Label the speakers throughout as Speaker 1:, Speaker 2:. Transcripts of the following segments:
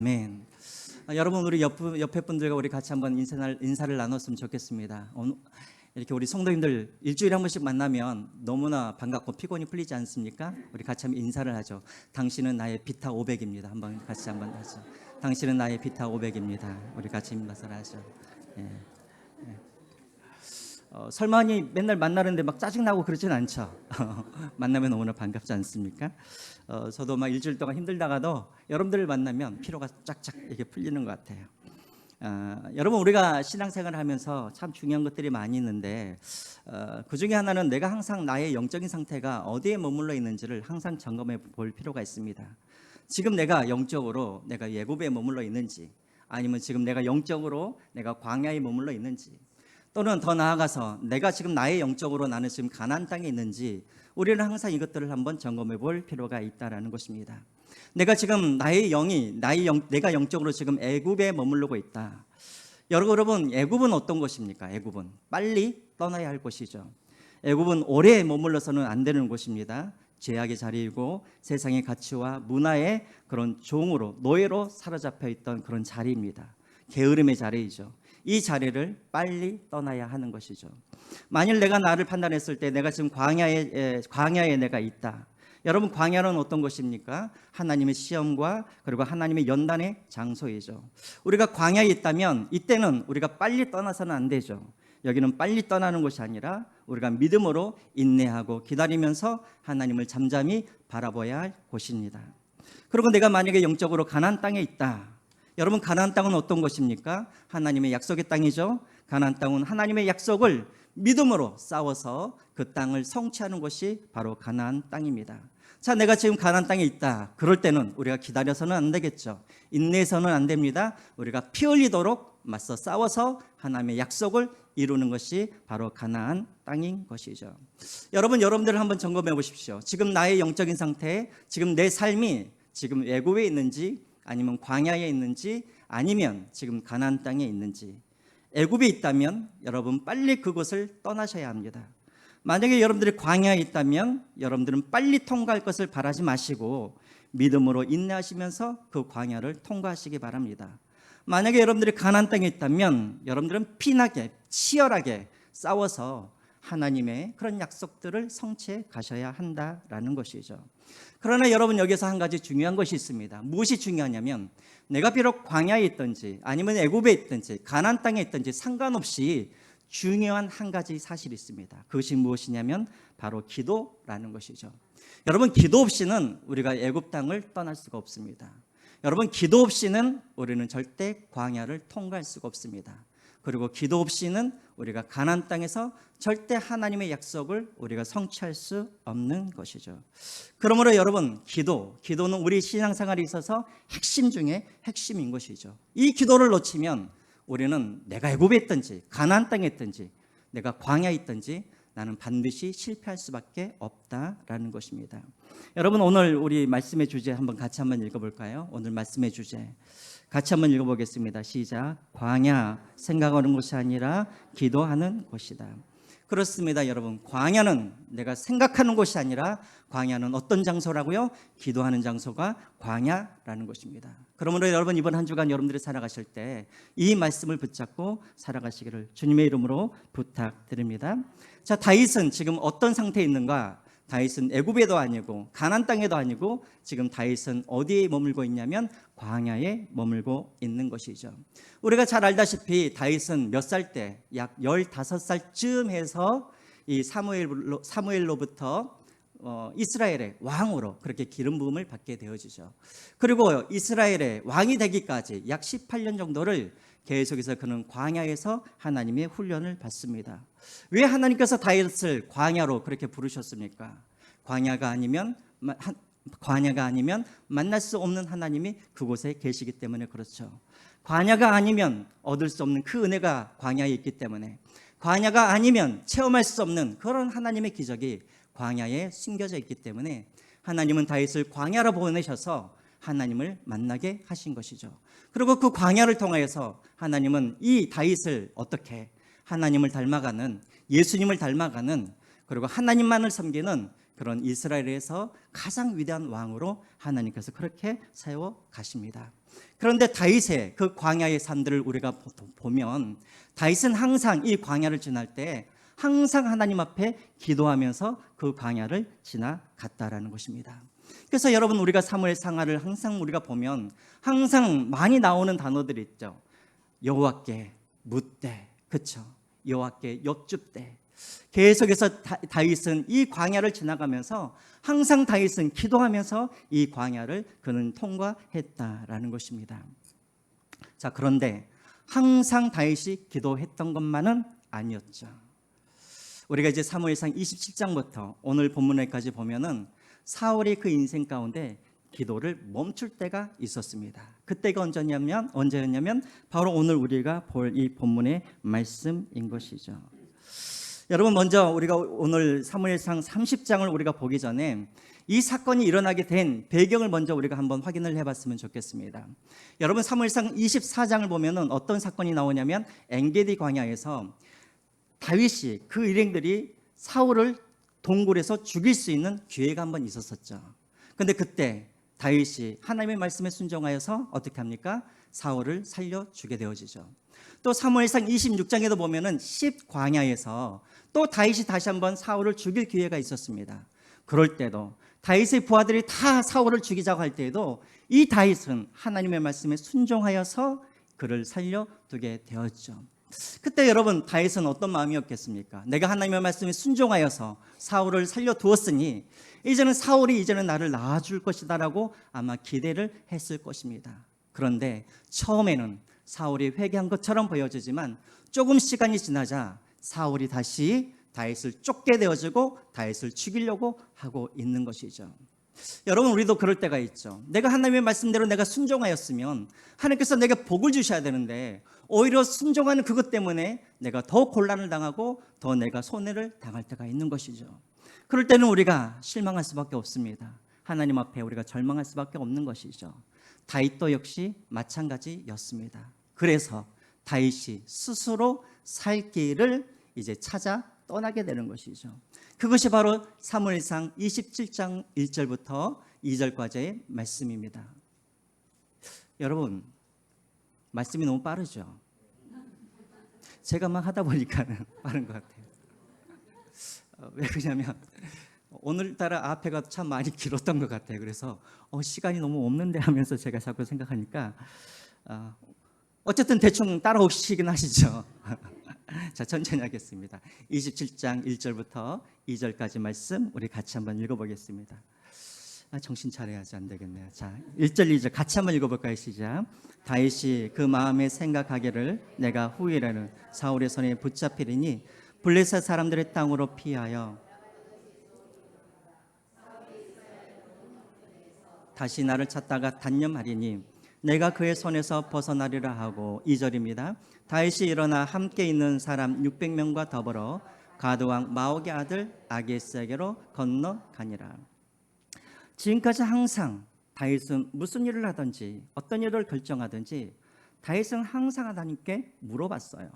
Speaker 1: 아멘. 여러분 우리 옆에 분들과 우리 같이 한번 인사를 나눴으면 좋겠습니다. 이렇게 우리 성도님들 일주일에 한 번씩 만나면 너무나 반갑고 피곤이 풀리지 않습니까? 우리 같이 한번 인사를 하죠. 당신은 나의 비타 500입니다. 같이 한번 하죠. 당신은 나의 비타 500입니다. 우리 같이 인사를 하죠. 예. 설마니 맨날 만나는데 막 짜증나고 그러진 않죠. 만나면 너무나 반갑지 않습니까? 저도 막 일주일 동안 힘들다가도 여러분들을 만나면 피로가 쫙쫙 이렇게 풀리는 것 같아요. 여러분 우리가 신앙생활을 하면서 참 중요한 것들이 많이 있는데 그 중에 하나는 내가 항상 나의 영적인 상태가 어디에 머물러 있는지를 항상 점검해 볼 필요가 있습니다. 지금 내가 영적으로 내가 애굽에 머물러 있는지, 아니면 지금 내가 영적으로 내가 광야에 머물러 있는지, 또는 더 나아가서 내가 지금 나의 영적으로 나는 지금 가나안 땅에 있는지, 우리는 항상 이것들을 한번 점검해 볼 필요가 있다라는 것입니다. 내가 지금 내가 영적으로 지금 애굽에 머무르고 있다. 여러분 애굽은 어떤 곳입니까? 애굽은 빨리 떠나야 할 곳이죠. 애굽은 오래 머물러서는 안 되는 곳입니다. 죄악의 자리이고 세상의 가치와 문화의 그런 종으로, 노예로 사로잡혀 있던 그런 자리입니다. 게으름의 자리이죠. 이 자리를 빨리 떠나야 하는 것이죠. 만일 내가 나를 판단했을 때 내가 지금 광야에 내가 있다. 여러분 광야는 어떤 것입니까? 하나님의 시험과 그리고 하나님의 연단의 장소이죠. 우리가 광야에 있다면 이때는 우리가 빨리 떠나서는 안 되죠. 여기는 빨리 떠나는 것이 아니라 우리가 믿음으로 인내하고 기다리면서 하나님을 잠잠히 바라봐야 할 곳입니다. 그리고 내가 만약에 영적으로 가나안 땅에 있다. 여러분 가나안 땅은 어떤 것입니까? 하나님의 약속의 땅이죠. 가나안 땅은 하나님의 약속을 믿음으로 싸워서 그 땅을 성취하는 것이 바로 가나안 땅입니다. 자, 내가 지금 가나안 땅에 있다. 그럴 때는 우리가 기다려서는 안 되겠죠. 인내해서는 안 됩니다. 우리가 피 흘리도록 맞서 싸워서 하나님의 약속을 이루는 것이 바로 가나안 땅인 것이죠. 여러분들 한번 점검해 보십시오. 지금 나의 영적인 상태, 지금 내 삶이 지금 애굽에 있는지, 아니면 광야에 있는지, 아니면 지금 가나안 땅에 있는지. 애굽에 있다면 여러분 빨리 그곳을 떠나셔야 합니다. 만약에 여러분들이 광야에 있다면 여러분들은 빨리 통과할 것을 바라지 마시고 믿음으로 인내하시면서 그 광야를 통과하시기 바랍니다. 만약에 여러분들이 가나안 땅에 있다면 여러분들은 피나게 치열하게 싸워서 하나님의 그런 약속들을 성취해 가셔야 한다라는 것이죠. 그러나 여러분 여기서 한 가지 중요한 것이 있습니다. 무엇이 중요하냐면 내가 비록 광야에 있든지 아니면 애굽에 있든지 가나안 땅에 있든지 상관없이 중요한 한 가지 사실이 있습니다. 그것이 무엇이냐면 바로 기도라는 것이죠. 여러분 기도 없이는 우리가 애굽 땅을 떠날 수가 없습니다. 여러분 기도 없이는 우리는 절대 광야를 통과할 수가 없습니다. 그리고 기도 없이는 우리가 가나안 땅에서 절대 하나님의 약속을 우리가 성취할 수 없는 것이죠. 그러므로 여러분 기도는 우리 신앙생활에 있어서 핵심 중에 핵심인 것이죠. 이 기도를 놓치면 우리는 내가 애굽에 있든지 가나안 땅에 있든지 내가 광야에 있든지 나는 반드시 실패할 수밖에 없다라는 것입니다. 여러분 오늘 우리 말씀의 주제 같이 한번 읽어볼까요? 오늘 말씀의 주제 같이 한번 읽어보겠습니다. 시작. 광야, 생각하는 곳이 아니라 기도하는 곳이다. 그렇습니다, 여러분. 광야는 내가 생각하는 곳이 아니라 광야는 어떤 장소라고요? 기도하는 장소가 광야라는 것입니다. 그러므로 여러분 이번 한 주간 여러분들이 살아가실 때 이 말씀을 붙잡고 살아가시기를 주님의 이름으로 부탁드립니다. 자, 다윗은 지금 어떤 상태에 있는가? 다윗은 애굽에도 아니고 가나안 땅에도 아니고 지금 다윗은 어디에 머물고 있냐면 광야에 머물고 있는 것이죠. 우리가 잘 알다시피 다윗은 몇 살 때 약 15살쯤 해서 이 사무엘로부터 이스라엘의 왕으로 그렇게 기름 부음을 받게 되어지죠. 그리고 이스라엘의 왕이 되기까지 약 18년 정도를 계속해서 그는 광야에서 하나님의 훈련을 받습니다. 왜 하나님께서 다윗을 광야로 그렇게 부르셨습니까? 광야가 아니면 만날 수 없는 하나님이 그곳에 계시기 때문에 그렇죠. 광야가 아니면 얻을 수 없는 그 은혜가 광야에 있기 때문에, 광야가 아니면 체험할 수 없는 그런 하나님의 기적이 광야에 숨겨져 있기 때문에 하나님은 다윗을 광야로 보내셔서 하나님을 만나게 하신 것이죠. 그리고 그 광야를 통하여서 하나님은 이 다윗을 어떻게 하나님을 닮아가는, 예수님을 닮아가는, 그리고 하나님만을 섬기는 그런 이스라엘에서 가장 위대한 왕으로 하나님께서 그렇게 세워 가십니다. 그런데 다윗의 그 광야의 삶들을 우리가 보면 다윗은 항상 이 광야를 지날 때 항상 하나님 앞에 기도하면서 그 광야를 지나갔다라는 것입니다. 그래서 여러분, 우리가 사무엘 상하를 항상 우리가 보면 항상 많이 나오는 단어들이 있죠. 여호와께 묻되, 그렇죠? 여호와께 여쭙되. 계속해서 다윗은 이 광야를 지나가면서 항상 다윗은 기도하면서 이 광야를 그는 통과했다라는 것입니다. 자, 그런데 항상 다윗이 기도했던 것만은 아니었죠. 우리가 이제 사무엘상 27장부터 오늘 본문에까지 보면은 사울이 그 인생 가운데 기도를 멈출 때가 있었습니다. 그때가 언제였냐면 바로 오늘 우리가 볼 이 본문의 말씀인 것이죠. 여러분, 먼저 우리가 오늘 사무엘상 30장을 우리가 보기 전에 이 사건이 일어나게 된 배경을 먼저 우리가 한번 확인을 해봤으면 좋겠습니다. 여러분, 사무엘상 24장을 보면은 어떤 사건이 나오냐면 엔게디 광야에서 다윗이 그 일행들이 사울을 동굴에서 죽일 수 있는 기회가 한번 있었었죠. 그런데 그때 다윗이 하나님의 말씀에 순종하여서 어떻게 합니까? 사울을 살려주게 되어지죠. 또 사무엘상 26장에도 보면은 10광야에서 또 다윗이 다시 한번 사울을 죽일 기회가 있었습니다. 그럴 때도 다윗의 부하들이 다 사울을 죽이자고 할 때에도 이 다윗은 하나님의 말씀에 순종하여서 그를 살려두게 되었죠. 그때 여러분, 다윗은 어떤 마음이었겠습니까? 내가 하나님의 말씀에 순종하여서 사울을 살려두었으니 이제는 사울이 나를 낳아줄 것이다라고 아마 기대를 했을 것입니다. 그런데 처음에는 사울이 회개한 것처럼 보여지지만 조금 시간이 지나자 사울이 다시 다윗을 쫓게 되어지고 다윗을 죽이려고 하고 있는 것이죠. 여러분, 우리도 그럴 때가 있죠. 내가 하나님의 말씀대로 내가 순종하였으면 하나님께서 내게 복을 주셔야 되는데 오히려 순종하는 그것 때문에 내가 더 곤란을 당하고 더 내가 손해를 당할 때가 있는 것이죠. 그럴 때는 우리가 실망할 수밖에 없습니다. 하나님 앞에 우리가 절망할 수밖에 없는 것이죠. 다윗도 역시 마찬가지였습니다. 그래서 다윗이 스스로 살 길을 이제 찾아 떠나게 되는 것이죠. 그것이 바로 사무엘상 27장 1절부터 2절까지의 말씀입니다. 여러분, 말씀이 너무 빠르죠? 제가 막 하다 보니까는 빠른 것 같아요. 왜 그러냐면 오늘따라 앞에가 참 많이 길었던 것 같아요. 그래서 시간이 너무 없는데 하면서 제가 자꾸 생각하니까 어쨌든 대충 따라오시긴 하시죠. 자, 천천히 하겠습니다. 27장 1절부터 2절까지 말씀 우리 같이 한번 읽어보겠습니다. 정신 차려야지 안 되겠네요. 자, 1절 2절 같이 한번 읽어볼까요? 시작. 다윗이 그 마음에 생각하기를 내가 후일에는 사울의 손에 붙잡히리니 블레셋 사람들의 땅으로 피하여 다시 나를 찾다가 단념하리니 내가 그의 손에서 벗어나리라 하고 2절입니다. 다윗이 일어나 함께 있는 사람 600명과 더불어 가드왕 마옥의 아들 아기스에게로 건너가니라. 지금까지 항상 다윗은 무슨 일을 하든지 어떤 일을 결정하든지 다윗은 항상 하나님께 물어봤어요.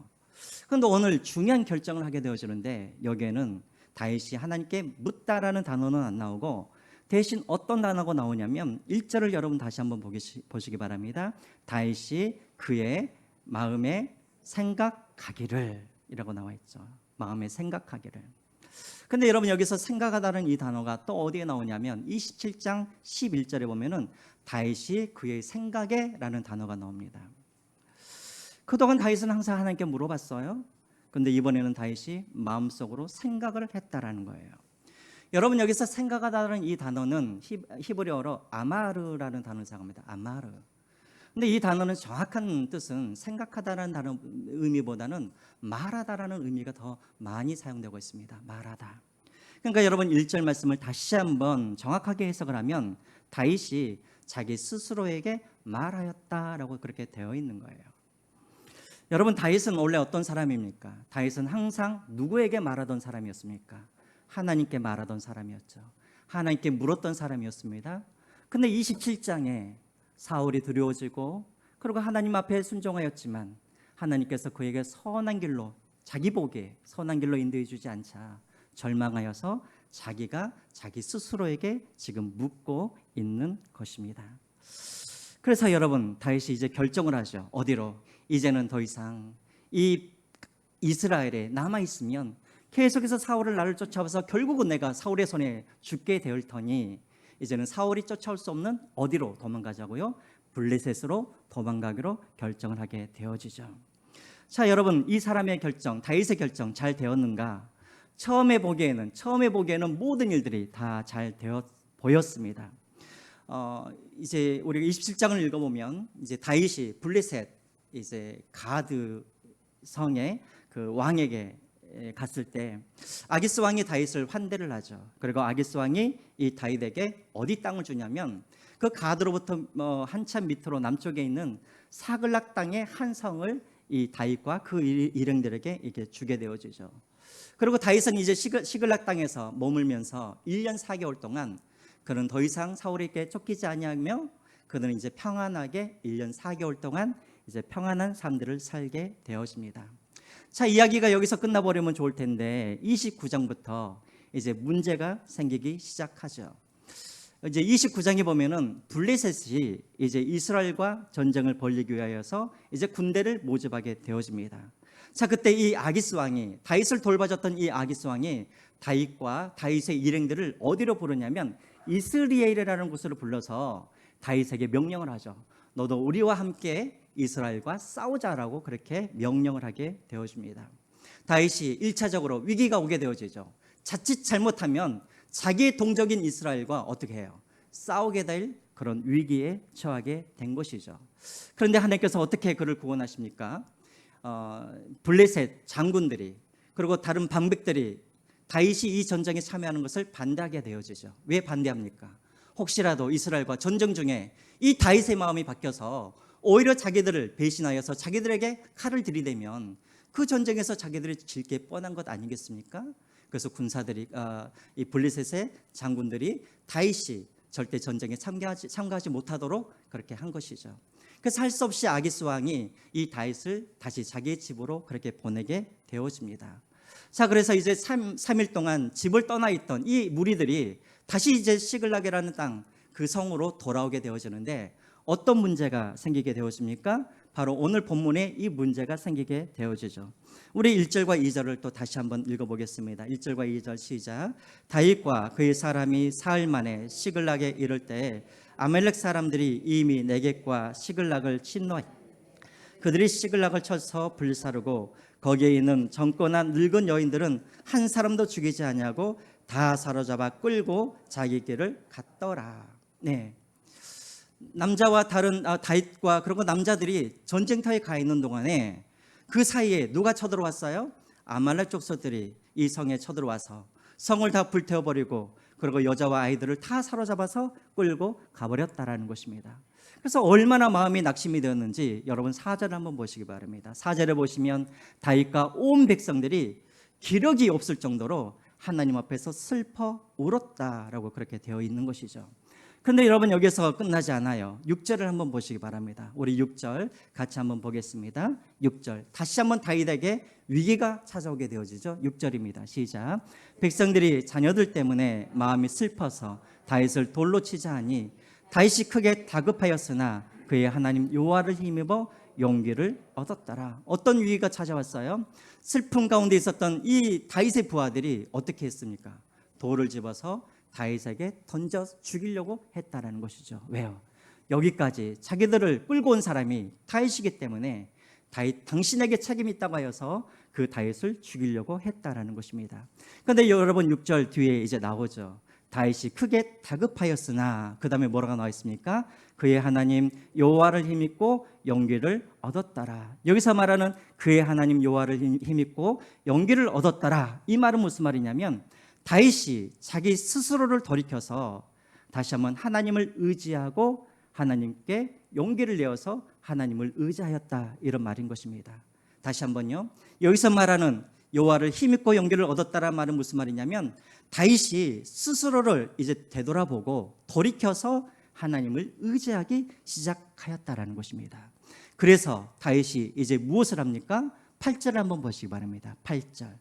Speaker 1: 그런데 오늘 중요한 결정을 하게 되어지는데 여기에는 다윗이 하나님께 묻다라는 단어는 안 나오고 대신 어떤 단어가 나오냐면 1절을 여러분 다시 한번 보시기 바랍니다. 다윗이 그의 마음에 생각하기를 이라고 나와 있죠. 마음에 생각하기를. 근데 여러분, 여기서 생각하다는 이 단어가 또 어디에 나오냐면 27장 11절에 보면은 다윗이 그의 생각에 라는 단어가 나옵니다. 그동안 다윗은 항상 하나님께 물어봤어요. 근데 이번에는 다윗이 마음속으로 생각을 했다라는 거예요. 여러분, 여기서 생각하다는 이 단어는 히브리어로 아마르라는 단어를 사용합니다. 아마르. 근데 이 단어는 정확한 뜻은 생각하다라는 단어 의미보다는 말하다라는 의미가 더 많이 사용되고 있습니다. 말하다. 그러니까 여러분, 1절 말씀을 다시 한번 정확하게 해석을 하면 다윗이 자기 스스로에게 말하였다라고 그렇게 되어 있는 거예요. 여러분, 다윗은 원래 어떤 사람입니까? 다윗은 항상 누구에게 말하던 사람이었습니까? 하나님께 말하던 사람이었죠. 하나님께 물었던 사람이었습니다. 근데 27장에 사울이 두려워지고 그리고 하나님 앞에 순종하였지만 하나님께서 그에게 선한 길로, 자기 보기에 선한 길로 인도해 주지 않자 절망하여서 자기가 자기 스스로에게 지금 묻고 있는 것입니다. 그래서 여러분, 다윗이 이제 결정을 하죠. 어디로? 이제는 더 이상 이 이스라엘에 남아 있으면 계속해서 사울을 나를 쫓아와서 결국은 내가 사울의 손에 죽게 될 터니 이제는 사울이 쫓아올 수 없는 어디로 도망가자고요? 블레셋으로 도망가기로 결정을 하게 되어지죠. 자, 여러분, 이 사람의 결정, 다윗의 결정 잘 되었는가? 처음에 보기에는 모든 일들이 다 잘 되어 보였습니다. 이제 우리가 27장을 읽어보면 이제 다윗이 블레셋 이제 가드 성의 그 왕에게 갔을 때 아기스 왕이 다윗을 환대를 하죠. 그리고 아기스 왕이 이 다윗에게 어디 땅을 주냐면 그 가드로부터 한참 밑으로 남쪽에 있는 사글락 땅의 한 성을 이 다윗과 그 일행들에게 이렇게 주게 되어지죠. 그리고 다윗은 이제 시글락 땅에서 머물면서 1년 4개월 동안 그는 더 이상 사울에게 쫓기지 아니하며 그는 이제 평안하게 1년 4개월 동안 이제 평안한 삶들을 살게 되어집니다. 자, 이야기가 여기서 끝나버리면 좋을 텐데 29장부터 이제 문제가 생기기 시작하죠. 이제 29장에 보면은 블레셋이 이제 이스라엘과 전쟁을 벌이기 위하여서 이제 군대를 모집하게 되어집니다. 자, 그때 이 아기스 왕이 다윗을 돌봐줬던 이 아기스 왕이 다윗과 다윗의 일행들을 어디로 부르냐면 이스리엘이라는 곳으로 불러서 다윗에게 명령을 하죠. 너도 우리와 함께 이스라엘과 싸우자라고 그렇게 명령을 하게 되어집니다. 다윗이 1차적으로 위기가 오게 되어지죠. 자칫 잘못하면 자기의 동족인 이스라엘과 어떻게 해요? 싸우게 될 그런 위기에 처하게 된 것이죠. 그런데 하나님께서 어떻게 그를 구원하십니까? 블레셋 장군들이 그리고 다른 방백들이 다윗이 이 전쟁에 참여하는 것을 반대하게 되어지죠. 왜 반대합니까? 혹시라도 이스라엘과 전쟁 중에 이 다윗의 마음이 바뀌어서 오히려 자기들을 배신하여서 자기들에게 칼을 들이대면 그 전쟁에서 자기들이 질 게 뻔한 것 아니겠습니까? 그래서 군사들이 이 블레셋의 장군들이 다윗이 절대 전쟁에 참가하지 못하도록 그렇게 한 것이죠. 그래서 할 수 없이 아기스 왕이 이 다윗을 다시 자기의 집으로 그렇게 보내게 되어집니다. 자, 그래서 이제 3일 동안 집을 떠나 있던 이 무리들이 다시 이제 시글락이라는 땅 그 성으로 돌아오게 되어지는데 어떤 문제가 생기게 되어집니까? 바로 오늘 본문에 이 문제가 생기게 되어지죠. 우리 1절과 2절을 또 다시 한번 읽어보겠습니다. 1절과 2절 시작. 다윗과 그의 사람이 사흘 만에 시글락에 이를 때 아멜렉 사람들이 이미 네겝과 시글락을 침노하여 그들이 시글락을 쳐서 불사르고 거기에 있는 젊거나 늙은 여인들은 한 사람도 죽이지 아니하고 다 사로잡아 끌고 자기 길을 갔더라. 네, 남자와 다른 다윗과 그리고 남자들이 전쟁터에 가 있는 동안에 그 사이에 누가 쳐들어왔어요? 아말렉 족속들이 이 성에 쳐들어와서 성을 다 불태워버리고 그리고 여자와 아이들을 다 사로잡아서 끌고 가버렸다라는 것입니다. 그래서 얼마나 마음이 낙심이 되었는지 여러분 4절을 한번 보시기 바랍니다. 4절에 보시면 다윗과 온 백성들이 기력이 없을 정도로 하나님 앞에서 슬퍼 울었다라고 그렇게 되어 있는 것이죠. 그런데 여러분 여기서 끝나지 않아요. 6절을 한번 보시기 바랍니다. 우리 6절 같이 한번 보겠습니다. 6절 다시 한번 다윗에게 위기가 찾아오게 되어지죠. 6절입니다. 시작. 백성들이 자녀들 때문에 마음이 슬퍼서 다윗을 돌로 치자 하니 다윗이 크게 다급하였으나 그의 하나님 여호와를 힘입어 용기를 얻었더라. 어떤 위기가 찾아왔어요? 슬픔 가운데 있었던 이 다윗의 부하들이 어떻게 했습니까? 돌을 집어서 다윗에게 던져 죽이려고 했다라는 것이죠. 왜요? 여기까지 자기들을 끌고 온 사람이 다윗이기 때문에 다윗 당신에게 책임이 있다고 하여서 그 다윗을 죽이려고 했다라는 것입니다. 그런데 여러분 6절 뒤에 이제 나오죠. 다윗이 크게 다급하였으나 그 다음에 뭐라고 나와 있습니까? 그의 하나님 여호와를 힘입고 용기를 얻었더라. 여기서 말하는 그의 하나님 여호와를 힘입고 용기를 얻었더라, 이 말은 무슨 말이냐면 다윗이 자기 스스로를 돌이켜서 다시 한번 하나님을 의지하고 하나님께 용기를 내어서 하나님을 의지하였다, 이런 말인 것입니다. 다시 한번요. 여기서 말하는 여호와를 힘입고 용기를 얻었다라는 말은 무슨 말이냐면 다윗이 스스로를 이제 되돌아보고 돌이켜서 하나님을 의지하기 시작하였다라는 것입니다. 그래서 다윗이 이제 무엇을 합니까? 8절을 한번 보시기 바랍니다. 8절.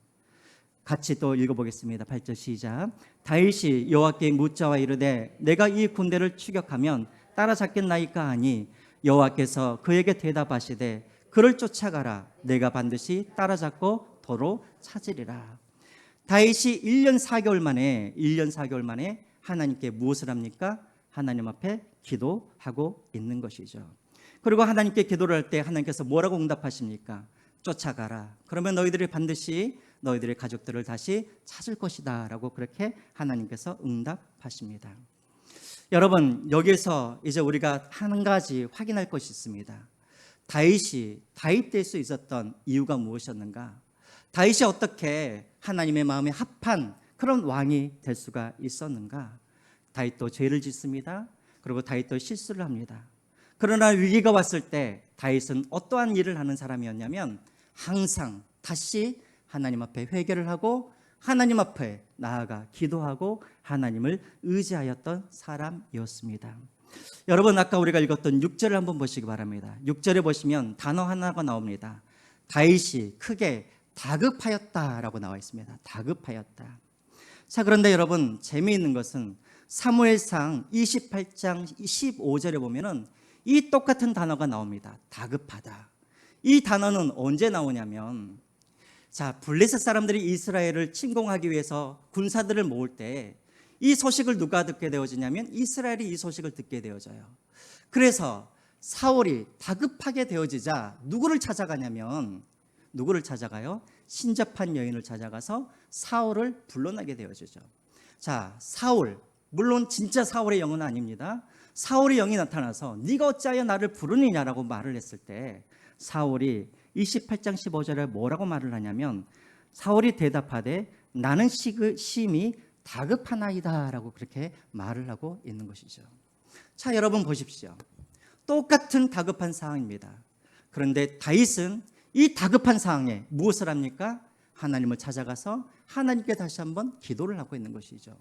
Speaker 1: 같이 또 읽어보겠습니다. 8절 시작. 다윗이 여호와께 묻자와 이르되 내가 이 군대를 추격하면 따라잡겠나이까 하니 여호와께서 그에게 대답하시되 그를 쫓아가라. 내가 반드시 따라잡고 도로 찾으리라. 다윗이 1년 4개월 만에 하나님께 무엇을 합니까? 하나님 앞에 기도하고 있는 것이죠. 그리고 하나님께 기도를 할 때 하나님께서 뭐라고 응답하십니까? 쫓아가라. 그러면 너희들이 반드시 너희들의 가족들을 다시 찾을 것이다 라고 그렇게 하나님께서 응답하십니다. 여러분, 여기서 이제 우리가 한 가지 확인할 것이 있습니다. 다윗이 다윗 될 수 있었던 이유가 무엇이었는가? 다윗이 어떻게 하나님의 마음에 합한 그런 왕이 될 수가 있었는가? 다윗도 죄를 짓습니다. 그리고 다윗도 실수를 합니다. 그러나 위기가 왔을 때 다윗은 어떠한 일을 하는 사람이었냐면 항상 다시 하나님 앞에 회개를 하고 하나님 앞에 나아가 기도하고 하나님을 의지하였던 사람이었습니다. 여러분, 아까 우리가 읽었던 6절을 한번 보시기 바랍니다. 6절에 보시면 단어 하나가 나옵니다. 다윗이 크게 다급하였다라고 나와 있습니다. 다급하였다. 자, 그런데 여러분, 재미있는 것은 사무엘상 28장 15절에 보면은 이 똑같은 단어가 나옵니다. 다급하다. 이 단어는 언제 나오냐면, 자, 블레셋 사람들이 이스라엘을 침공하기 위해서 군사들을 모을 때 이 소식을 누가 듣게 되어지냐면 이스라엘이 이 소식을 듣게 되어져요. 그래서 사울이 다급하게 되어지자 누구를 찾아가냐면, 누구를 찾아가요? 신접한 여인을 찾아가서 사울을 불러내게 되어지죠. 자, 사울, 물론 진짜 사울의 영은 아닙니다. 사울의 영이 나타나서 네가 어찌하여 나를 부르느냐라고 말을 했을 때 사울이 28장 15절에 뭐라고 말을 하냐면, 사울이 대답하되 나는 심히 다급하나이다 라고 그렇게 말을 하고 있는 것이죠. 자, 여러분 보십시오. 똑같은 다급한 상황입니다. 그런데 다윗은 이 다급한 상황에 무엇을 합니까? 하나님을 찾아가서 하나님께 다시 한번 기도를 하고 있는 것이죠.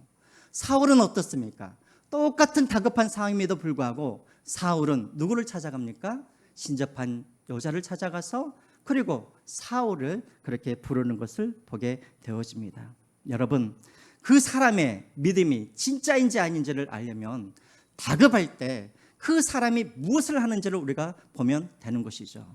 Speaker 1: 사울은 어떻습니까? 똑같은 다급한 상황임에도 불구하고 사울은 누구를 찾아갑니까? 신접한 여자를 찾아가서 그리고 사울을 그렇게 부르는 것을 보게 되어집니다. 여러분, 그 사람의 믿음이 진짜인지 아닌지를 알려면 다급할 때 그 사람이 무엇을 하는지를 우리가 보면 되는 것이죠.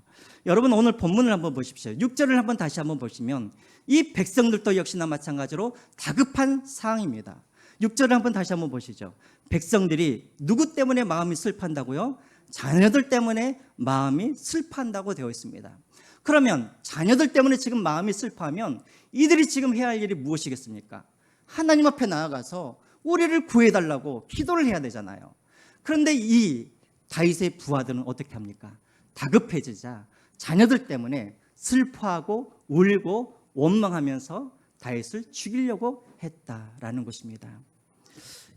Speaker 1: 여러분, 오늘 본문을 한번 보십시오. 6절을 한번 다시 한번 보시면 이 백성들도 역시나 마찬가지로 다급한 상황입니다. 6절을 한번 다시 한번 보시죠. 백성들이 누구 때문에 마음이 슬퍼한다고요? 자녀들 때문에 마음이 슬퍼한다고 되어 있습니다. 그러면 자녀들 때문에 지금 마음이 슬퍼하면 이들이 지금 해야 할 일이 무엇이겠습니까? 하나님 앞에 나아가서 우리를 구해달라고 기도를 해야 되잖아요. 그런데 이 다윗의 부하들은 어떻게 합니까? 다급해지자 자녀들 때문에 슬퍼하고 울고 원망하면서 다윗을 죽이려고 했다라는 것입니다.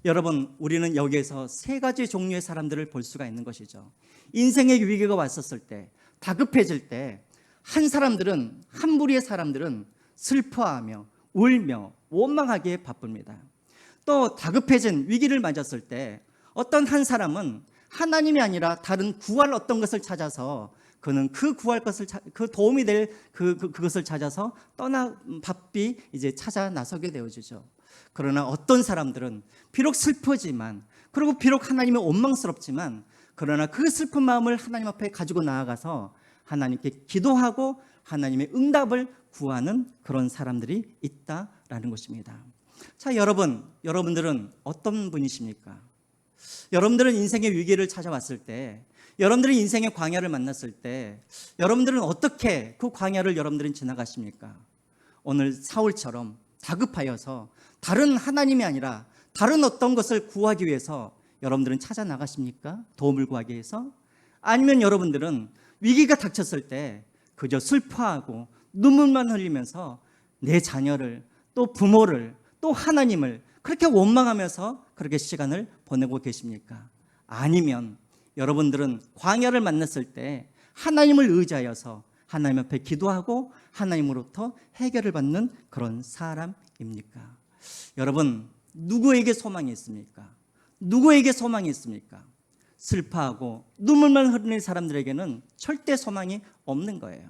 Speaker 1: 여러분, 우리는 여기에서 세 가지 종류의 사람들을 볼 수가 있는 것이죠. 인생의 위기가 왔었을 때, 다급해질 때 한 무리의 사람들은 슬퍼하며 울며 원망하기에 바쁩니다. 또 다급해진 위기를 맞았을 때 어떤 한 사람은 하나님이 아니라 다른 구할 어떤 것을 찾아서 그는 그 구할 것을 그 도움이 될 그것을 찾아서 바삐 이제 찾아 나서게 되어지죠. 그러나 어떤 사람들은 비록 슬프지만, 그리고 비록 하나님이 원망스럽지만, 그러나 그 슬픈 마음을 하나님 앞에 가지고 나아가서 하나님께 기도하고 하나님의 응답을 구하는 그런 사람들이 있다라는 것입니다. 자, 여러분들은 어떤 분이십니까? 여러분들은 인생의 위기를 찾아왔을 때, 여러분들이 인생의 광야를 만났을 때 여러분들은 어떻게 그 광야를 여러분들은 지나가십니까? 오늘 사울처럼 다급하여서 다른 하나님이 아니라 다른 어떤 것을 구하기 위해서 여러분들은 찾아 나가십니까? 도움을 구하기 위해서? 아니면 여러분들은 위기가 닥쳤을 때 그저 슬퍼하고 눈물만 흘리면서 내 자녀를, 또 부모를, 또 하나님을 그렇게 원망하면서 그렇게 시간을 보내고 계십니까? 아니면 여러분들은 광야를 만났을 때 하나님을 의지하여서 하나님 앞에 기도하고 하나님으로부터 해결을 받는 그런 사람입니까? 여러분, 누구에게 소망이 있습니까? 누구에게 소망이 있습니까? 슬퍼하고 눈물만 흐르는 사람들에게는 절대 소망이 없는 거예요.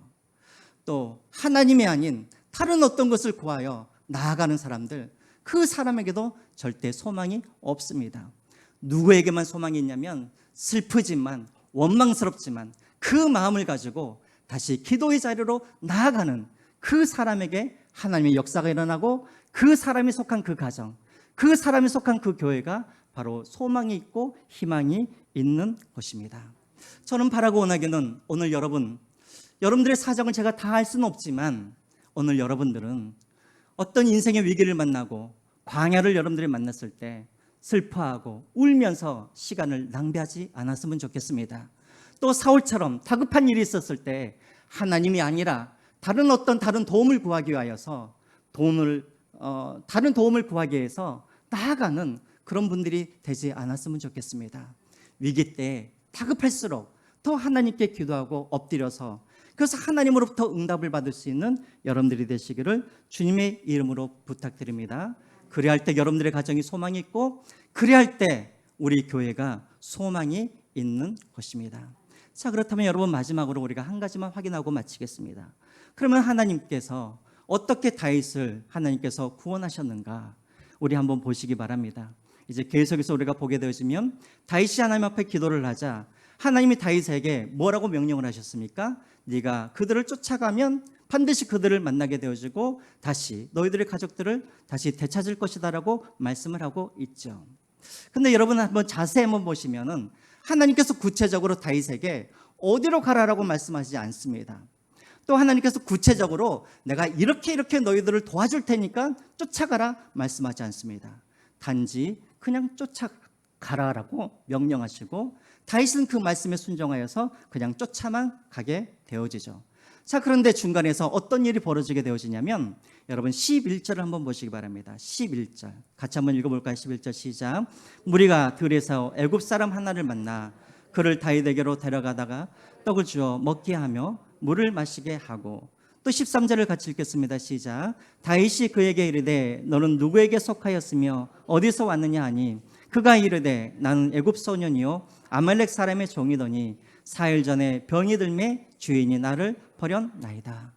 Speaker 1: 또 하나님이 아닌 다른 어떤 것을 구하여 나아가는 사람들, 그 사람에게도 절대 소망이 없습니다. 누구에게만 소망이 있냐면 슬프지만 원망스럽지만 그 마음을 가지고 다시 기도의 자리로 나아가는 그 사람에게 하나님의 역사가 일어나고 그 사람이 속한 그 가정, 그 사람이 속한 그 교회가 바로 소망이 있고 희망이 있는 것입니다. 저는 바라고 원하기는 오늘 여러분들의 사정을 제가 다 알 수는 없지만 오늘 여러분들은 어떤 인생의 위기를 만나고 광야를 여러분들이 만났을 때 슬퍼하고 울면서 시간을 낭비하지 않았으면 좋겠습니다. 또 사울처럼 다급한 일이 있었을 때 하나님이 아니라 다른 도움을 구하기 위하여서 다른 도움을 구하기 위해서 나아가는 그런 분들이 되지 않았으면 좋겠습니다. 위기 때 다급할수록 더 하나님께 기도하고 엎드려서 그래서 하나님으로부터 응답을 받을 수 있는 여러분들이 되시기를 주님의 이름으로 부탁드립니다. 그래야 할 때 여러분들의 가정이 소망이 있고 그래야 할 때 우리 교회가 소망이 있는 것입니다. 자, 그렇다면 여러분 마지막으로 우리가 한 가지만 확인하고 마치겠습니다. 그러면 하나님께서 어떻게 다윗을 하나님께서 구원하셨는가 우리 한번 보시기 바랍니다. 이제 계속해서 우리가 보게 되어지면 다윗이 하나님 앞에 기도를 하자 하나님이 다윗에게 뭐라고 명령을 하셨습니까? 네가 그들을 쫓아가면 반드시 그들을 만나게 되어지고 다시 너희들의 가족들을 다시 되찾을 것이다라고 말씀을 하고 있죠. 근데 여러분 한번 자세히 한번 보시면은 하나님께서 구체적으로 다윗에게 어디로 가라라고 말씀하시지 않습니다. 또 하나님께서 구체적으로 내가 이렇게 너희들을 도와줄 테니까 쫓아가라 말씀하지 않습니다. 단지 그냥 쫓아가라라고 명령하시고 다윗은 그 말씀에 순종하여서 그냥 쫓아만 가게 되어지죠. 자, 그런데 중간에서 어떤 일이 벌어지게 되어지냐면 여러분 11절을 한번 보시기 바랍니다. 11절 같이 한번 읽어볼까요? 11절 시작. 무리가 들에서 애굽 사람 하나를 만나 그를 다윗에게로 데려가다가 떡을 주어 먹게 하며 물을 마시게 하고 또 13절을 같이 읽겠습니다. 시작. 다윗이 그에게 이르되 너는 누구에게 속하였으며 어디서 왔느냐 하니 그가 이르되 나는 애굽 소년이요 아말렉 사람의 종이더니 4일 전에 병이 들매 주인이 나를 버렸나이다.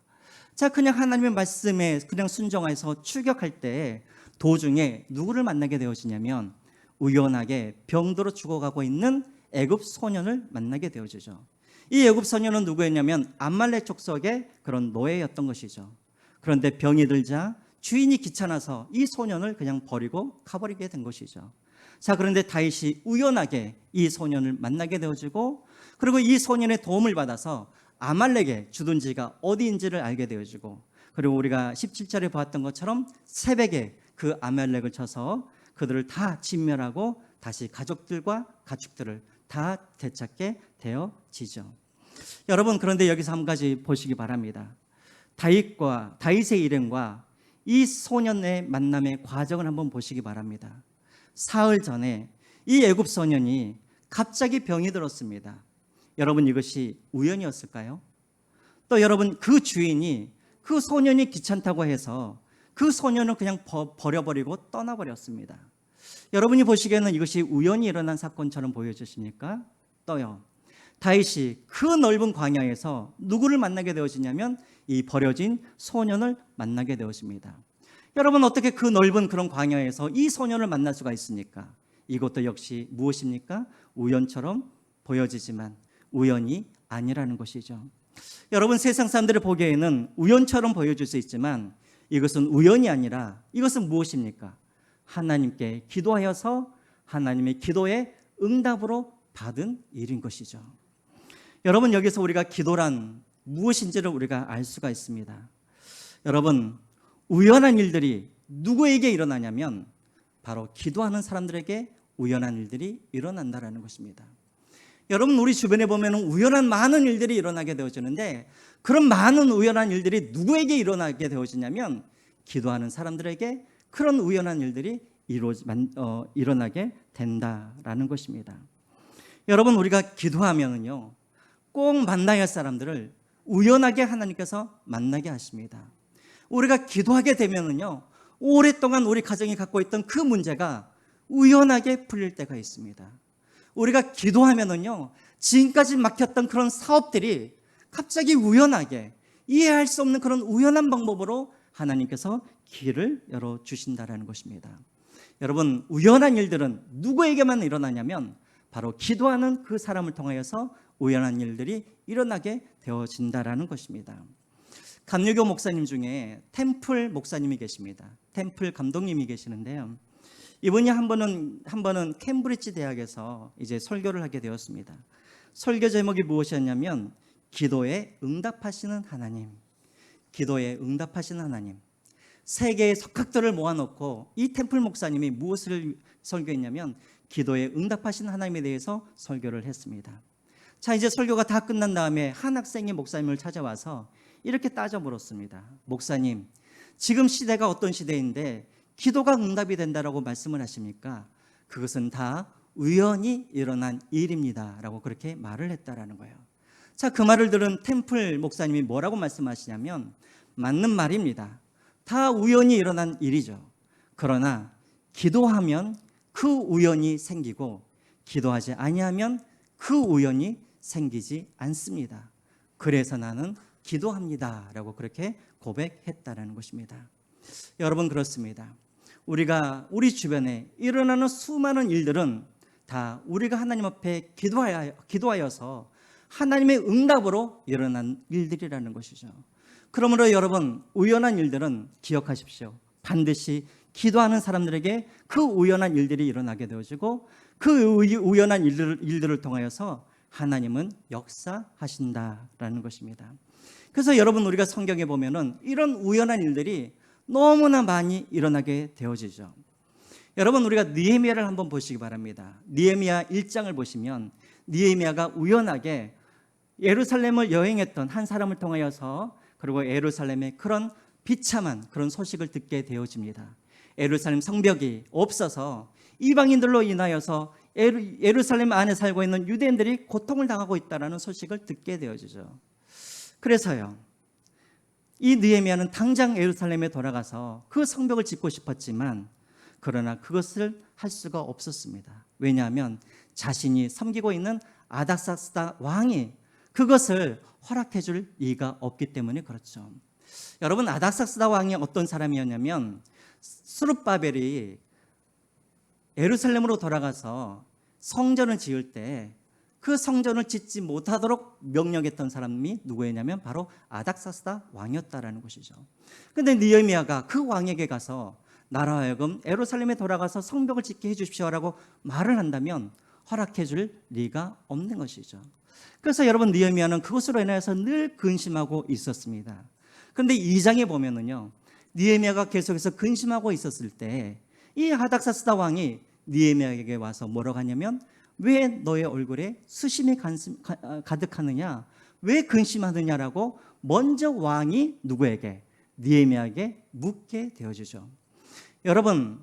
Speaker 1: 자, 그냥 하나님의 말씀에 그냥 순종해서 출격할 때 도중에 누구를 만나게 되어지냐면 우연하게 병들어 죽어가고 있는 애굽 소년을 만나게 되어지죠. 이 애굽 소년은 누구였냐면 아말렉 족속의 그런 노예였던 것이죠. 그런데 병이 들자 주인이 귀찮아서 이 소년을 그냥 버리고 가버리게 된 것이죠. 자, 그런데 다윗이 우연하게 이 소년을 만나게 되어지고 그리고 이 소년의 도움을 받아서 아말렉의 주둔지가 어디인지를 알게 되어지고 그리고 우리가 17절에 보았던 것처럼 새벽에 그 아말렉을 쳐서 그들을 다 진멸하고 다시 가족들과 가축들을 다 되찾게 되어지죠. 여러분, 그런데 여기서 한 가지 보시기 바랍니다. 다윗의 일행과 이 소년의 만남의 과정을 한번 보시기 바랍니다. 사흘 전에 이 애굽 소년이 갑자기 병이 들었습니다. 여러분, 이것이 우연이었을까요? 또 여러분, 그 주인이 그 소년이 귀찮다고 해서 그 소년을 그냥 버려버리고 떠나버렸습니다. 여러분이 보시기에는 이것이 우연히 일어난 사건처럼 보여지십니까? 또요, 다윗이 그 넓은 광야에서 누구를 만나게 되어지냐면 이 버려진 소년을 만나게 되어집니다. 여러분, 어떻게 그 넓은 그런 광야에서 이 소년을 만날 수가 있습니까? 이것도 역시 무엇입니까? 우연처럼 보여지지만 우연이 아니라는 것이죠. 여러분, 세상 사람들이 보기에는 우연처럼 보여질 수 있지만 이것은 우연이 아니라 이것은 무엇입니까? 하나님께 기도하여서 하나님의 기도의 응답으로 받은 일인 것이죠. 여러분, 여기서 우리가 기도란 무엇인지를 우리가 알 수가 있습니다. 여러분, 우연한 일들이 누구에게 일어나냐면 바로 기도하는 사람들에게 우연한 일들이 일어난다는 것입니다. 여러분, 우리 주변에 보면 우연한 많은 일들이 일어나게 되어지는데 그런 많은 우연한 일들이 누구에게 일어나게 되어지냐면 기도하는 사람들에게 그런 우연한 일들이 일어나게 된다라는 것입니다. 여러분, 우리가 기도하면은요 꼭 만나야 할 사람들을 우연하게 하나님께서 만나게 하십니다. 우리가 기도하게 되면은요 오랫동안 우리 가정이 갖고 있던 그 문제가 우연하게 풀릴 때가 있습니다. 우리가 기도하면은요 지금까지 막혔던 그런 사업들이 갑자기 우연하게 이해할 수 없는 그런 우연한 방법으로 하나님께서 길을 열어 주신다라는 것입니다. 여러분, 우연한 일들은 누구에게만 일어나냐면 바로 기도하는 그 사람을 통하여서 우연한 일들이 일어나게 되어진다라는 것입니다. 감리교 목사님 중에 템플 목사님이 계십니다. 템플 감독님이 계시는데요. 이분이 한 번은 캠브리지 대학에서 이제 설교를 하게 되었습니다. 설교 제목이 무엇이었냐면 기도에 응답하시는 하나님. 기도에 응답하시는 하나님. 세계의 석학들을 모아놓고 이 템플 목사님이 무엇을 설교했냐면 기도에 응답하시는 하나님에 대해서 설교를 했습니다. 자, 이제 설교가 다 끝난 다음에 한 학생이 목사님을 찾아와서 이렇게 따져 물었습니다. 목사님, 지금 시대가 어떤 시대인데 기도가 응답이 된다라고 말씀을 하십니까? 그것은 다 우연히 일어난 일입니다 라고 그렇게 말을 했다라는 거예요. 자, 그 말을 들은 템플 목사님이 뭐라고 말씀하시냐면 맞는 말입니다. 다 우연히 일어난 일이죠. 그러나 기도하면 그 우연이 생기고 기도하지 아니하면 그 우연이 생기지 않습니다. 그래서 나는 기도합니다 라고 그렇게 고백했다라는 것입니다. 여러분, 그렇습니다. 우리 주변에 일어나는 수많은 일들은 다 우리가 하나님 앞에 기도하여서 하나님의 응답으로 일어난 일들이라는 것이죠. 그러므로 여러분, 우연한 일들은 기억하십시오. 반드시 기도하는 사람들에게 그 우연한 일들이 일어나게 되어지고 그 우연한 일들을 통하여서 하나님은 역사하신다라는 것입니다. 그래서 여러분, 우리가 성경에 보면은 이런 우연한 일들이 너무나 많이 일어나게 되어지죠. 여러분, 우리가 느헤미야를 한번 보시기 바랍니다. 느헤미야 1장을 보시면 느헤미야가 우연하게 예루살렘을 여행했던 한 사람을 통하여서 그리고 예루살렘의 그런 비참한 그런 소식을 듣게 되어집니다. 예루살렘 성벽이 없어서 이방인들로 인하여서 예루살렘 안에 살고 있는 유대인들이 고통을 당하고 있다는 소식을 듣게 되어지죠. 그래서요, 이 느헤미야는 당장 예루살렘에 돌아가서 그 성벽을 짓고 싶었지만 그러나 그것을 할 수가 없었습니다. 왜냐하면 자신이 섬기고 있는 아닥사스다 왕이 그것을 허락해 줄 이유가 없기 때문에 그렇죠. 여러분, 아닥사스다 왕이 어떤 사람이었냐면 스룹바벨이 예루살렘으로 돌아가서 성전을 지을 때 그 성전을 짓지 못하도록 명령했던 사람이 누구였냐면 바로 아닥사스다 왕이었다라는 것이죠. 그런데 느헤미야가 그 왕에게 가서 나라 하여금 예루살렘에 돌아가서 성벽을 짓게 해주십시오라고 말을 한다면 허락해 줄 리가 없는 것이죠. 그래서 여러분, 느헤미야는 그것으로 인해서 늘 근심하고 있었습니다. 그런데 2장에 보면은요, 느헤미야가 계속해서 근심하고 있었을 때 이 아닥사스다 왕이 느헤미야에게 와서 뭐라고 하냐면 왜 너의 얼굴에 수심이 가득하느냐, 왜 근심하느냐라고 먼저 왕이 누구에게? 느헤미야에게 묻게 되어지죠. 여러분,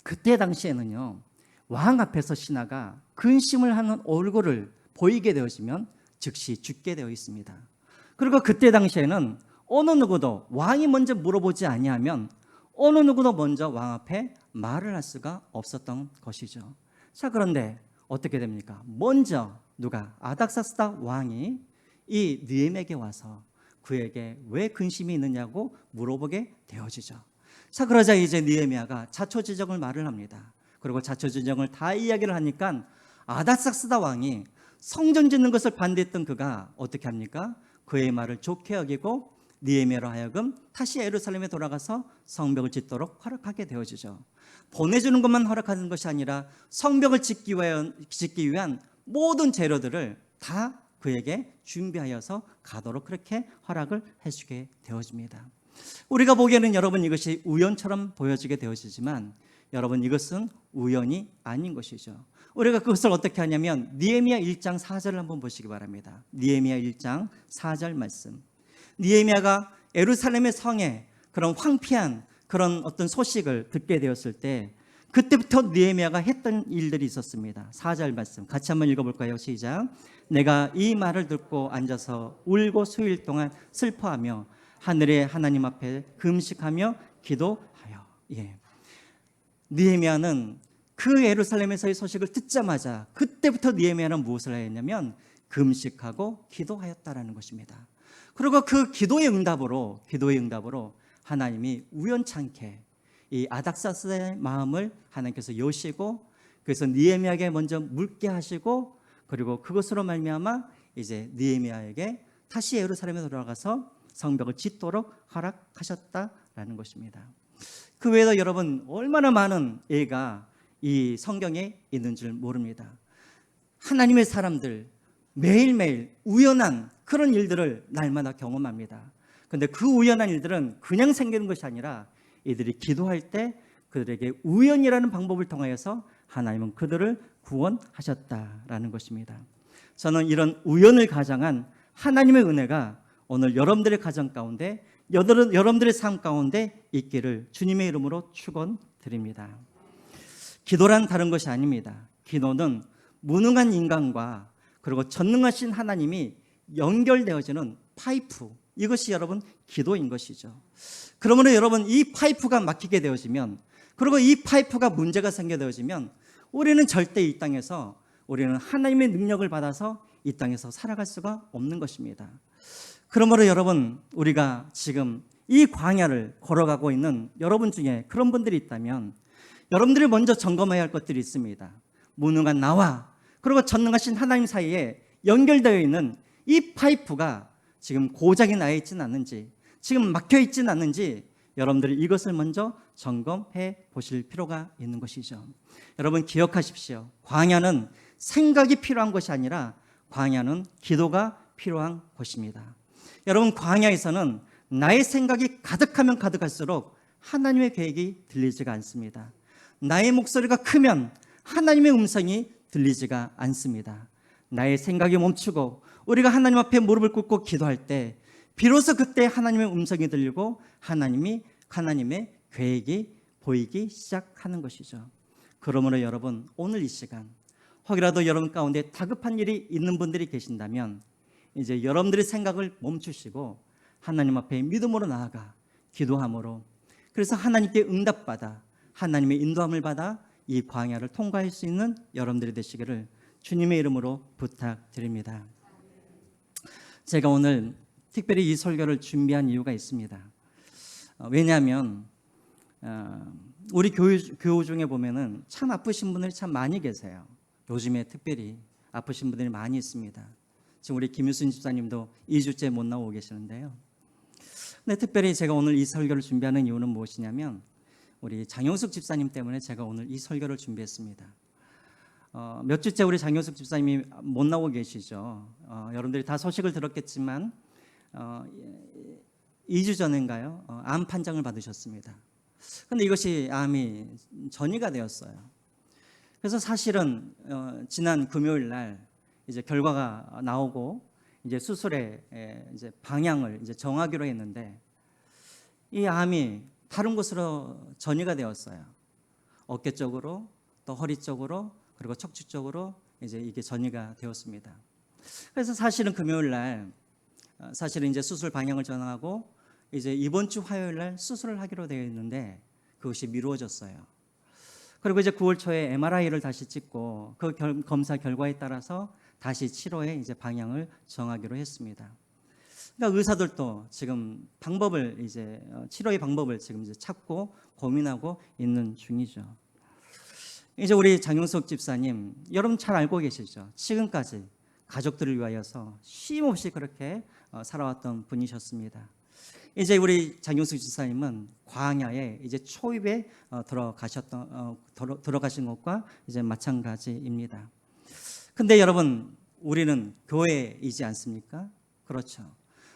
Speaker 1: 그때 당시에는요, 왕 앞에서 신하가 근심을 하는 얼굴을 보이게 되어지면 즉시 죽게 되어 있습니다. 그리고 그때 당시에는 어느 누구도 왕이 먼저 물어보지 아니하면 어느 누구도 먼저 왕 앞에 말을 할 수가 없었던 것이죠. 자, 그런데 어떻게 됩니까? 먼저 누가? 아닥사스다 왕이 이 느헤미야에게 와서 그에게 왜 근심이 있느냐고 물어보게 되어지죠. 자, 그러자 이제 느헤미야가 자초지정을 말을 합니다. 그리고 자초지정을 다 이야기를 하니까 아닥사스다 왕이 성전 짓는 것을 반대했던 그가 어떻게 합니까? 그의 말을 좋게 여기고 느헤미야로 하여금 다시 예루살렘에 돌아가서 성벽을 짓도록 허락하게 되어지죠. 보내주는 것만 허락하는 것이 아니라 성벽을 짓기 위한 모든 재료들을 다 그에게 준비하여서 가도록 그렇게 허락을 해주게 되어집니다. 우리가 보기에는 여러분 이것이 우연처럼 보여지게 되어지지만 여러분, 이것은 우연이 아닌 것이죠. 우리가 그것을 어떻게 하냐면 느헤미야 1장 4절을 한번 보시기 바랍니다. 느헤미야 1장 4절 말씀. 느헤미야가 예루살렘의 성에 그런 황폐한 그런 어떤 소식을 듣게 되었을 때 그때부터 느헤미야가 했던 일들이 있었습니다. 4절 말씀 같이 한번 읽어볼까요? 시작. 내가 이 말을 듣고 앉아서 울고 수일 동안 슬퍼하며 하늘의 하나님 앞에 금식하며 기도하여. 느헤미야는 그 예루살렘에서의 소식을 듣자마자 그때부터 느헤미야는 무엇을 했냐면 금식하고 기도하였다라는 것입니다. 그리고 그 기도의 응답으로 하나님이 우연찮게 이 아닥사스의 마음을 하나님께서 여시고, 그래서 느헤미야에게 먼저 묻게 하시고, 그리고 그것으로 말미암아 이제 느헤미야에게 다시 예루살렘에 돌아가서 성벽을 짓도록 허락하셨다라는 것입니다. 그 외에도 여러분 얼마나 많은 예가 이 성경에 있는 줄 모릅니다. 하나님의 사람들 매일매일 우연한 그런 일들을 날마다 경험합니다. 그런데 그 우연한 일들은 그냥 생기는 것이 아니라 이들이 기도할 때 그들에게 우연이라는 방법을 통하여서 하나님은 그들을 구원하셨다라는 것입니다. 저는 이런 우연을 가장한 하나님의 은혜가 오늘 여러분들의 가정 가운데, 여러분들의 삶 가운데 있기를 주님의 이름으로 축원드립니다. 기도란 다른 것이 아닙니다. 기도는 무능한 인간과 그리고 전능하신 하나님이 연결되어지는 파이프, 이것이 여러분 기도인 것이죠. 그러므로 여러분 이 파이프가 막히게 되어지면, 그리고 이 파이프가 문제가 생겨되어지면 우리는 절대 이 땅에서, 우리는 하나님의 능력을 받아서 이 땅에서 살아갈 수가 없는 것입니다. 그러므로 여러분, 우리가 지금 이 광야를 걸어가고 있는 여러분 중에 그런 분들이 있다면 여러분들이 먼저 점검해야 할 것들이 있습니다. 무능한 나와 그리고 전능하신 하나님 사이에 연결되어 있는 이 파이프가 지금 고장이 나 있지는 않는지, 지금 막혀 있지는 않는지 여러분들이 이것을 먼저 점검해 보실 필요가 있는 것이죠. 여러분 기억하십시오. 광야는 생각이 필요한 것이 아니라 광야는 기도가 필요한 것입니다. 여러분 광야에서는 나의 생각이 가득하면 가득할수록 하나님의 계획이 들리지가 않습니다. 나의 목소리가 크면 하나님의 음성이 들리지가 않습니다. 나의 생각이 멈추고 우리가 하나님 앞에 무릎을 꿇고 기도할 때 비로소 그때 하나님의 음성이 들리고 하나님의 계획이 보이기 시작하는 것이죠. 그러므로 여러분 오늘 이 시간 혹이라도 여러분 가운데 다급한 일이 있는 분들이 계신다면 이제 여러분들의 생각을 멈추시고 하나님 앞에 믿음으로 나아가 기도함으로, 그래서 하나님께 응답받아 하나님의 인도함을 받아 이 광야를 통과할 수 있는 여러분들이 되시기를 주님의 이름으로 부탁드립니다. 제가 오늘 특별히 이 설교를 준비한 이유가 있습니다. 왜냐하면 우리 교우 중에 보면은 참 아프신 분들이 참 많이 계세요. 요즘에 특별히 아프신 분들이 많이 있습니다. 지금 우리 김유순 집사님도 2주째 못 나오고 계시는데요. 근데 특별히 제가 오늘 이 설교를 준비하는 이유는 무엇이냐면 우리 장영숙 집사님 때문에 제가 오늘 이 설교를 준비했습니다. 몇 주째 우리 장영숙 집사님이 못 나오고 계시죠. 여러분들이 다 소식을 들었겠지만 2주 전인가요? 암 판정을 받으셨습니다. 그런데 이것이 암이 전이가 되었어요. 그래서 사실은 지난 금요일 날 이제 결과가 나오고 이제 수술의 이제 방향을 이제 정하기로 했는데 이 암이 다른 곳으로 전이가 되었어요. 어깨 쪽으로, 또 허리 쪽으로, 그리고 척추 쪽으로 이제 이게 전이가 되었습니다. 그래서 사실은 금요일 날 사실은 이제 수술 방향을 전하고 이제 이번 주 화요일 날 수술을 하기로 되어 있는데 그것이 미루어졌어요. 그리고 이제 9월 초에 MRI를 다시 찍고 그 검사 결과에 따라서 다시 치료의 이제 방향을 정하기로 했습니다. 그러니까 의사들도 지금 방법을 이제 치료의 방법을 지금 이제 찾고 고민하고 있는 중이죠. 이제 우리 장용석 집사님, 여러분 잘 알고 계시죠? 지금까지 가족들을 위하여서 쉼없이 그렇게 살아왔던 분이셨습니다. 이제 우리 장용석 집사님은 광야에 이제 초입에 들어가신 것과 이제 마찬가지입니다. 근데 여러분 우리는 교회이지 않습니까? 그렇죠.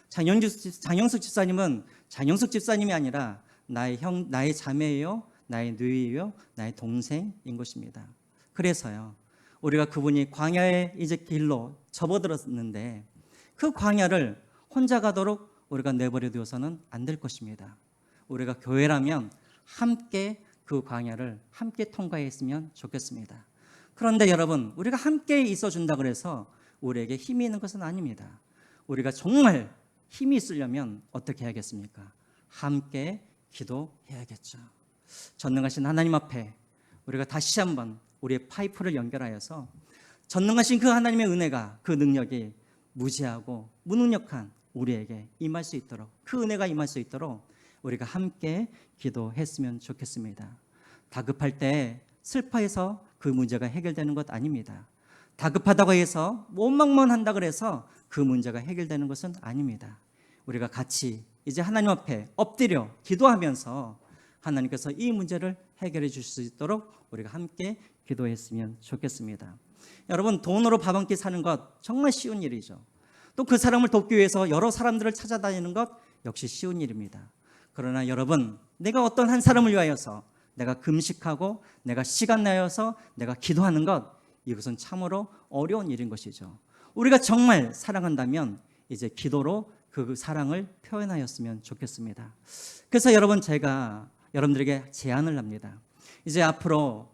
Speaker 1: 장영숙 집사님은 장영숙 집사님이 아니라 나의 자매예요, 나의 누이예요, 나의 동생인 것입니다. 그래서요 우리가 그분이 광야의 이제 길로 접어들었는데 그 광야를 혼자 가도록 우리가 내버려 두어서는 안 될 것입니다. 우리가 교회라면 함께 그 광야를 함께 통과했으면 좋겠습니다. 그런데 여러분 우리가 함께 있어준다 그래서 우리에게 힘이 있는 것은 아닙니다. 우리가 정말 힘이 있으려면 어떻게 해야겠습니까? 함께 기도해야겠죠. 전능하신 하나님 앞에 우리가 다시 한번 우리의 파이프를 연결하여서 전능하신 그 하나님의 은혜가, 그 능력이 무지하고 무능력한 우리에게 임할 수 있도록, 그 은혜가 임할 수 있도록 우리가 함께 기도했으면 좋겠습니다. 다급할 때 슬퍼해서 그 문제가 해결되는 것 아닙니다. 다급하다고 해서 원망만 한다 그래서 그 문제가 해결되는 것은 아닙니다. 우리가 같이 이제 하나님 앞에 엎드려 기도하면서 하나님께서 이 문제를 해결해 주실 수 있도록 우리가 함께 기도했으면 좋겠습니다. 여러분, 돈으로 밥 한 끼 사는 것 정말 쉬운 일이죠. 또 그 사람을 돕기 위해서 여러 사람들을 찾아다니는 것 역시 쉬운 일입니다. 그러나 여러분, 내가 어떤 한 사람을 위하여서 내가 금식하고 내가 시간 내어서 내가 기도하는 것, 이것은 참으로 어려운 일인 것이죠. 우리가 정말 사랑한다면 이제 기도로 그 사랑을 표현하였으면 좋겠습니다. 그래서 여러분, 제가 여러분들에게 제안을 합니다. 이제 앞으로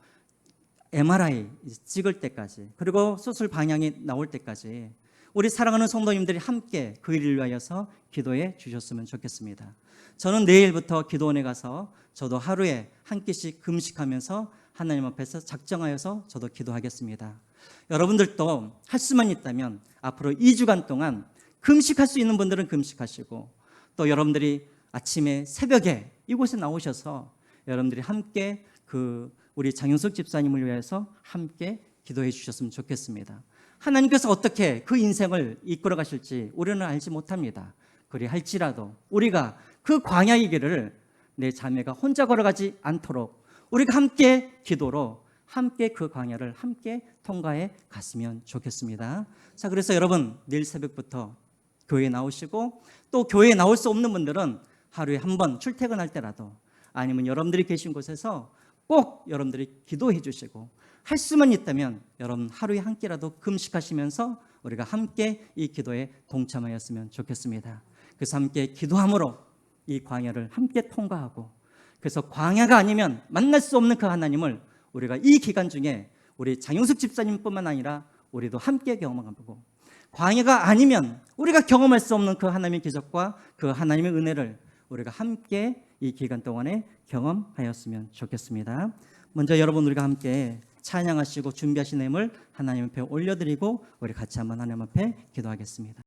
Speaker 1: MRI 찍을 때까지, 그리고 수술 방향이 나올 때까지 우리 사랑하는 성도님들이 함께 그 일을 위하여서 기도해 주셨으면 좋겠습니다. 저는 내일부터 기도원에 가서 저도 하루에 한 끼씩 금식하면서 하나님 앞에서 작정하여서 저도 기도하겠습니다. 여러분들도 할 수만 있다면 앞으로 2주간 동안 금식할 수 있는 분들은 금식하시고, 또 여러분들이 아침에 새벽에 이곳에 나오셔서 여러분들이 함께 우리 장윤석 집사님을 위해서 함께 기도해 주셨으면 좋겠습니다. 하나님께서 어떻게 그 인생을 이끌어 가실지 우리는 알지 못합니다. 그리할지라도 우리가 그 광야의 길을 내 자매가 혼자 걸어가지 않도록 우리가 함께 기도로 함께 그 광야를 함께 통과해 갔으면 좋겠습니다. 자, 그래서 여러분, 내일 새벽부터 교회에 나오시고, 또 교회에 나올 수 없는 분들은 하루에 한 번 출퇴근할 때라도, 아니면 여러분들이 계신 곳에서 꼭 여러분들이 기도해 주시고, 할 수만 있다면 여러분 하루에 한 끼라도 금식하시면서 우리가 함께 이 기도에 동참하였으면 좋겠습니다. 그래서 함께 기도함으로 이 광야를 함께 통과하고, 그래서 광야가 아니면 만날 수 없는 그 하나님을 우리가 이 기간 중에 우리 장용숙 집사님뿐만 아니라 우리도 함께 경험하고, 광야가 아니면 우리가 경험할 수 없는 그 하나님의 기적과 그 하나님의 은혜를 우리가 함께 이 기간 동안에 경험하였으면 좋겠습니다. 먼저 여러분, 우리가 함께 찬양하시고 준비하신 예물 하나님 앞에 올려드리고 우리 같이 한번 하나님 앞에 기도하겠습니다.